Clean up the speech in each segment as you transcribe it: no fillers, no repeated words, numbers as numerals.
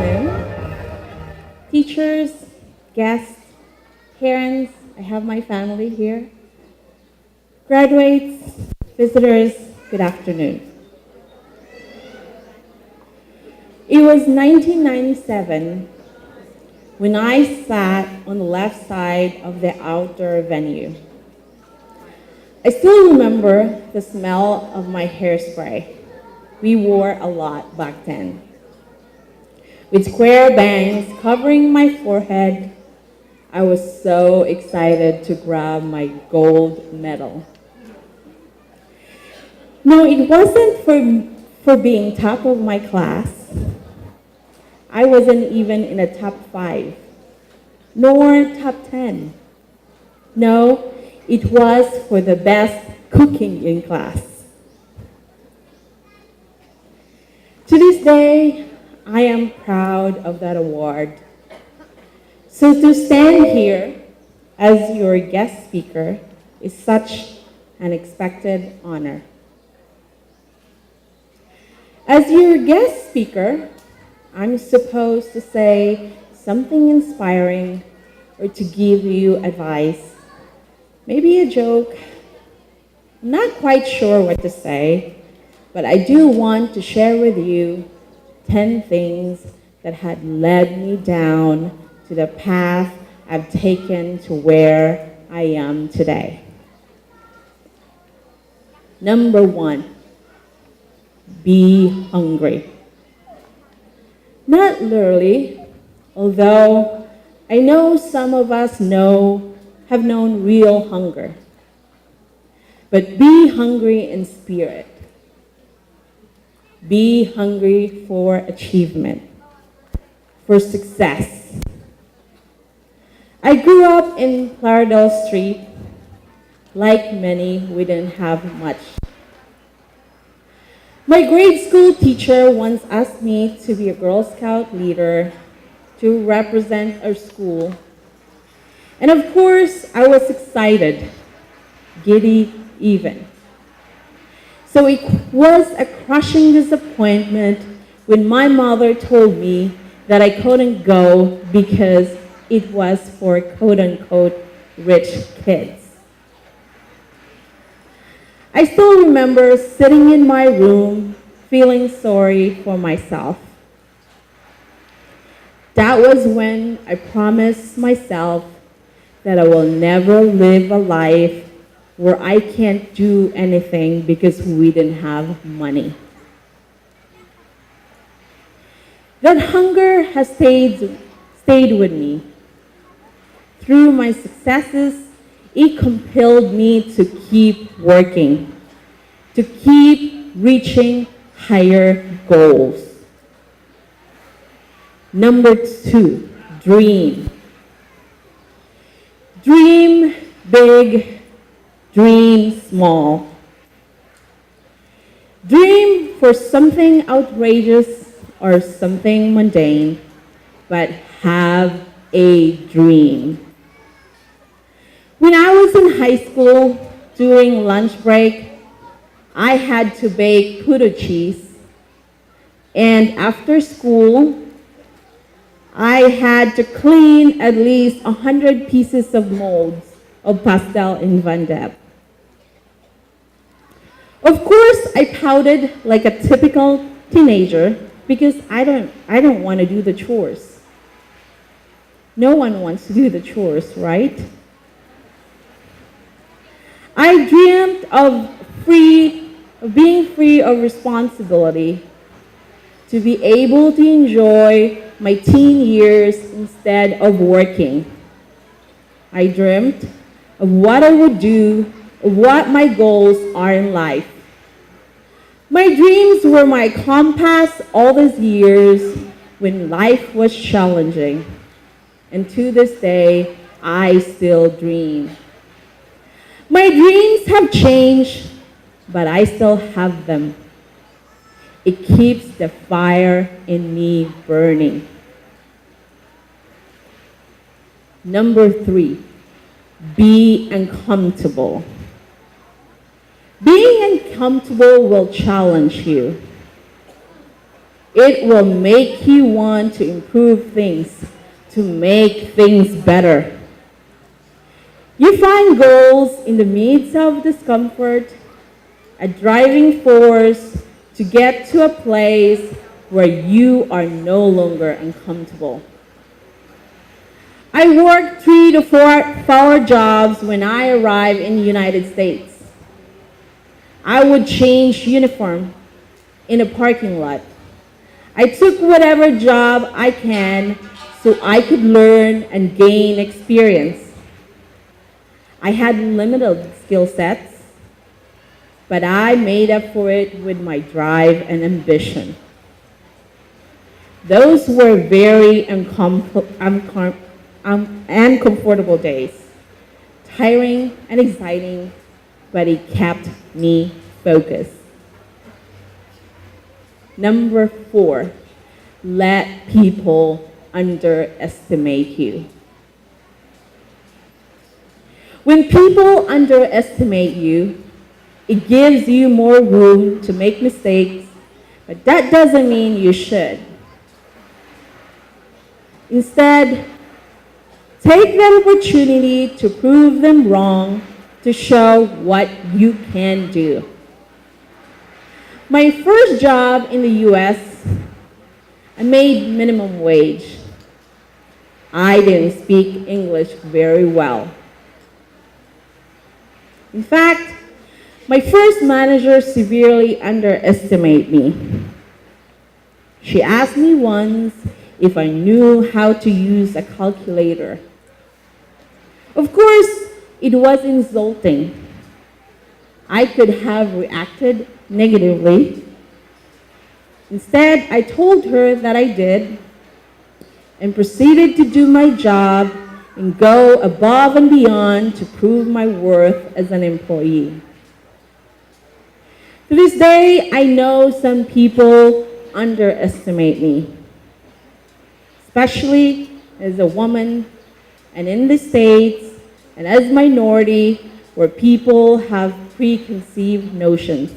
afternoon. Teachers, guests, parents, I have my family here. Graduates, visitors, good afternoon. It was 1997 when I sat on the left side of the outdoor venue. I still remember the smell of my hairspray. We wore a lot back then. With square bangs covering my forehead, I was so excited to grab my gold medal. No, it wasn't for being top of my class. I wasn't even in the top 5, nor top 10. No, it was for the best cooking in class. To this day, I am proud of that award. So to stand here as your guest speaker is such an expected honor. As your guest speaker, I'm supposed to say something inspiring or to give you advice, maybe a joke. I'm not quite sure what to say, but I do want to share with you 10 things that had led me down to the path I've taken to where I am today. Number 1, be hungry. Not literally, although I know some of us have known real hunger. But be hungry in spirit. Be hungry for achievement, for success. I grew up in Paraiso Street. Like many, we didn't have much. My grade school teacher once asked me to be a Girl Scout leader to represent our school. And of course, I was excited, giddy even. So it was a crushing disappointment when my mother told me that I couldn't go because it was for quote-unquote rich kids. I still remember sitting in my room feeling sorry for myself. That was when I promised myself that I will never live a life where I can't do anything because we didn't have money. That hunger has stayed with me. Through my successes, it compelled me to keep working, to keep reaching higher goals. Number 2, dream. Dream big, dream small. Dream for something outrageous or something mundane, but have a dream. When I was in high school, during lunch break, I had to bake potato cheese. And after school, I had to clean at least 100 pieces of molds of pastel in Van Dep. Of course, I pouted like a typical teenager because I don't want to do the chores. No one wants to do the chores, right? I dreamt of being free of responsibility, to be able to enjoy my teen years instead of working. I dreamt of what I would do, of what my goals are in life. My dreams were my compass all these years when life was challenging. And to this day, I still dream. My dreams have changed, but I still have them. It keeps the fire in me burning. Number 3, be uncomfortable. Being uncomfortable will challenge you. It will make you want to improve things, to make things better. You find goals in the midst of discomfort, a driving force to get to a place where you are no longer uncomfortable. I worked 3 to 4 jobs when I arrived in the United States. I would change uniform in a parking lot. I took whatever job I can so I could learn and gain experience. I had limited skill sets, but I made up for it with my drive and ambition. Those were very uncomfortable days, tiring and exciting, but it kept me focused. Number 4, let people underestimate you. When people underestimate you, it gives you more room to make mistakes, but that doesn't mean you should. Instead, take that opportunity to prove them wrong, to show what you can do. My first job in the US, I made minimum wage. I didn't speak English very well. In fact, my first manager severely underestimated me. She asked me once if I knew how to use a calculator. Of course, it was insulting. I could have reacted negatively. Instead, I told her that I did and proceeded to do my job and go above and beyond to prove my worth as an employee. To this day, I know some people underestimate me, especially as a woman and in the States and as a minority where people have preconceived notions.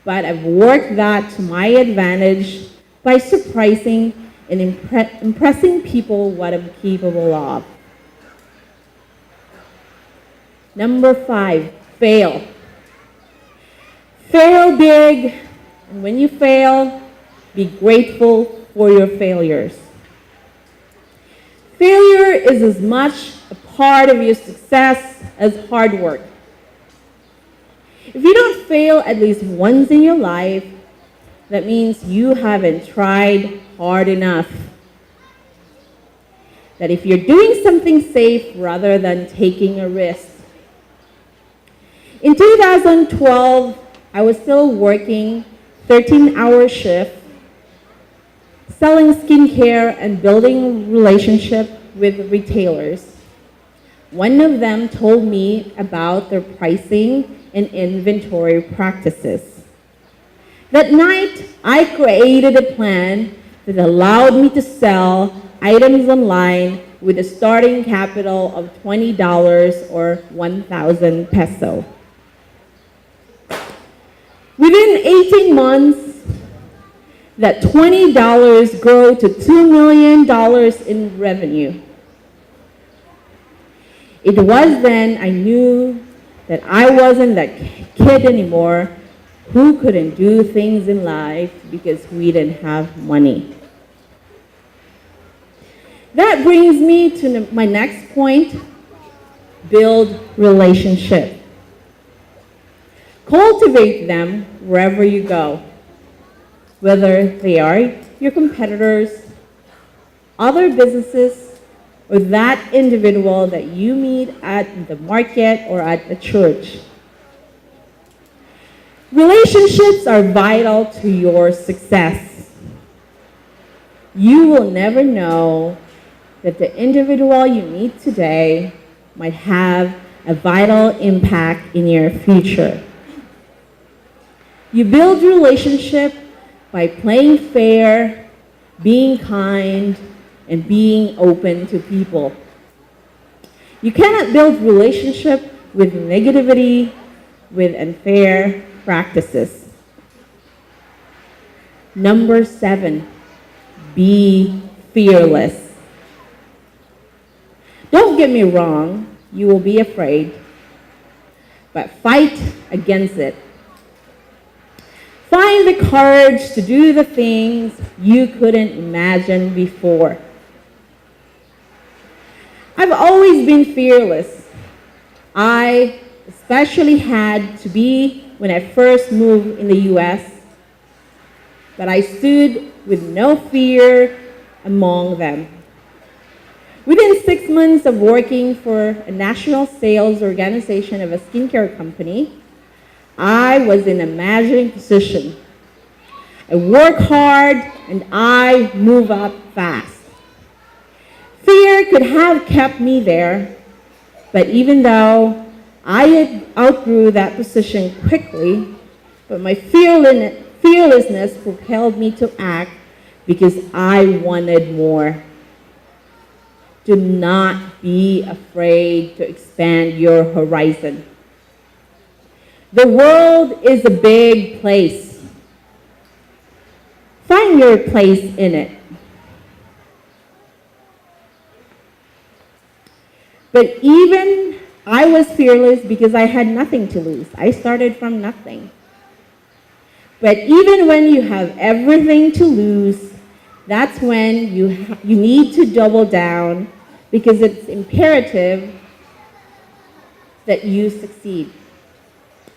But I've worked that to my advantage by surprising and impressing people what I'm capable of. Number 5, fail. Fail big, and when you fail, be grateful for your failures. Failure is as much a part of your success as hard work. If you don't fail at least once in your life, that means you haven't tried hard enough. That if you're doing something safe rather than taking a risk. In 2012, I was still working 13-hour shift, selling skincare and building relationships with retailers. One of them told me about their pricing and inventory practices. That night, I created a plan that allowed me to sell items online with a starting capital of $20 or 1,000 peso. Within 18 months, that $20 grew to $2 million in revenue. It was then I knew that I wasn't that kid anymore who couldn't do things in life because we didn't have money. That brings me to my next point, build relationships. Cultivate them wherever you go, whether they are your competitors, other businesses, or that individual that you meet at the market or at the church. Relationships are vital to your success. You will never know that the individual you meet today might have a vital impact in your future. You build relationship by playing fair, being kind, and being open to people. You cannot build relationship with negativity, with unfair practices. Number 7, be fearless. Don't get me wrong, you will be afraid, but fight against it. Find the courage to do the things you couldn't imagine before. I've always been fearless. I especially had to be when I first moved in the US, but I stood with no fear among them. Within 6 months of working for a national sales organization of a skincare company, I was in a managing position. I work hard and I move up fast. Fear could have kept me there, but even though I outgrew that position quickly, but my fearlessness propelled me to act because I wanted more. Do not be afraid to expand your horizon. The world is a big place. Find your place in it. But even I was fearless because I had nothing to lose. I started from nothing. But even when you have everything to lose, that's when you need to double down because it's imperative that you succeed.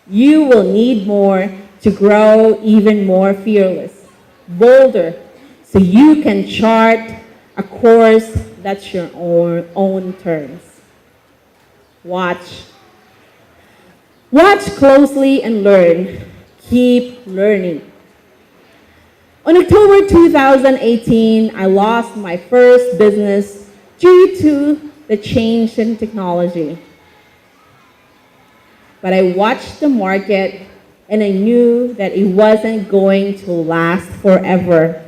You will need more to grow even more fearless, bolder, so you can chart a course that's your own terms. Watch. Watch closely and learn. Keep learning. On October 2018, I lost my first business due to the change in technology. But I watched the market and I knew that it wasn't going to last forever.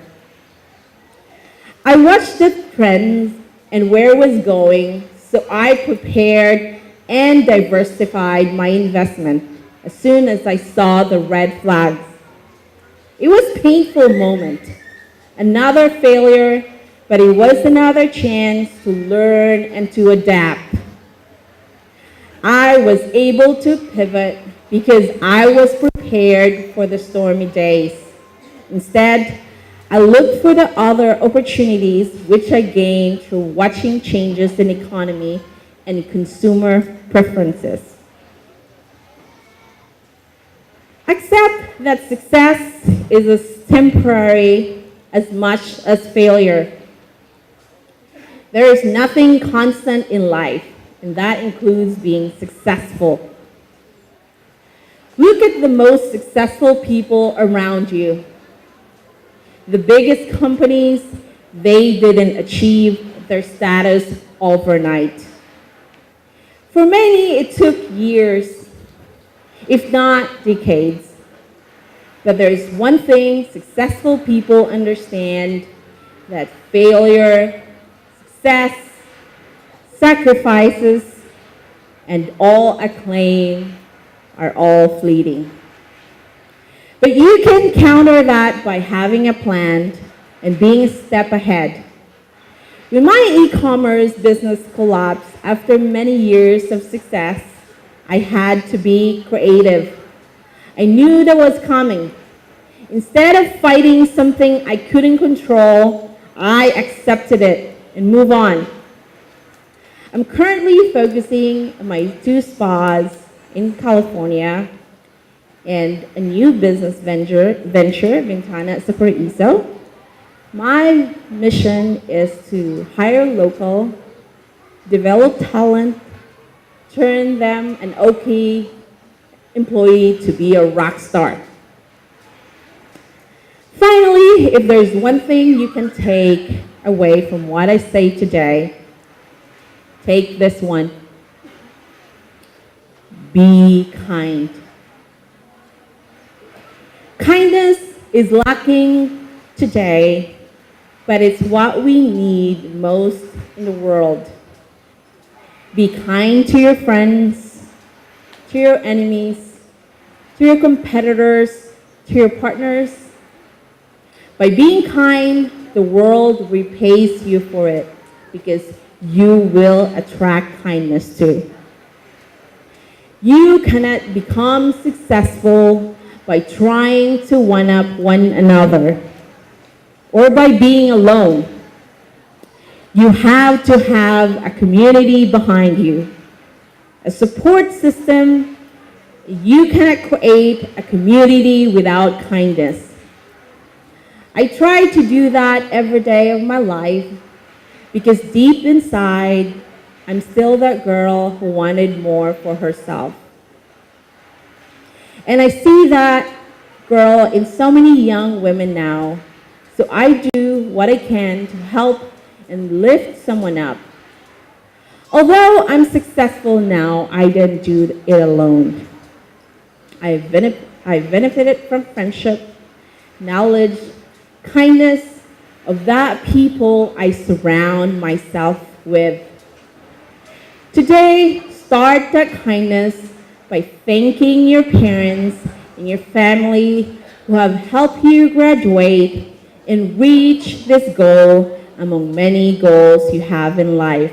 I watched the trends and where it was going, so I prepared and diversified my investment as soon as I saw the red flags. It was a painful moment, another failure, but it was another chance to learn and to adapt. I was able to pivot because I was prepared for the stormy days. Instead, I looked for the other opportunities which I gained through watching changes in economy and consumer preferences. Accept that success is as temporary as much as failure. There is nothing constant in life, and that includes being successful. Look at the most successful people around you. The biggest companies, they didn't achieve their status overnight. For many, it took years, if not decades. But there's one thing successful people understand, that failure, success, sacrifices, and all acclaim are all fleeting. But you can counter that by having a plan and being a step ahead. When my e-commerce business collapsed after many years of success, I had to be creative. I knew that was coming. Instead of fighting something I couldn't control, I accepted it and moved on. I'm currently focusing on my 2 spas in California and a new business venture, Bintana sa Paraiso. My mission is to hire local, develop talent, turn them an okay employee to be a rock star. Finally, if there's one thing you can take away from what I say today, take this one. Be kind. Kindness is lacking today, but it's what we need most in the world. Be kind to your friends, to your enemies, to your competitors, to your partners. By being kind, the world repays you for it because you will attract kindness too. You cannot become successful by trying to one-up one another or by being alone. You have to have a community behind you, a support system. You cannot create a community without kindness. I try to do that every day of my life because deep inside, I'm still that girl who wanted more for herself. And I see that girl in so many young women now, so I do what I can to help and lift someone up. Although I'm successful now, I didn't do it alone. I've benefited from friendship, knowledge, kindness of that people I surround myself with. Today, start that kindness by thanking your parents and your family who have helped you graduate and reach this goal among many goals you have in life.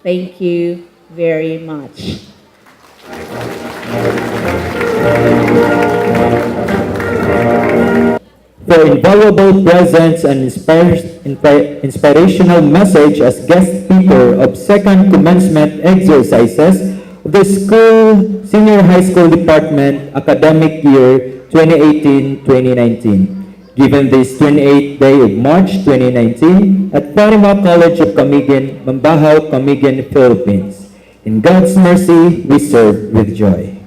Thank you very much. For invaluable presence and inspirational message as guest speaker of second commencement exercises of the school senior high school department academic year 2018-2019. Given this 28th day of March 2019 at Fatima College of Camiguin, Mambahaw, Camiguin, Philippines. In God's mercy, we serve with joy.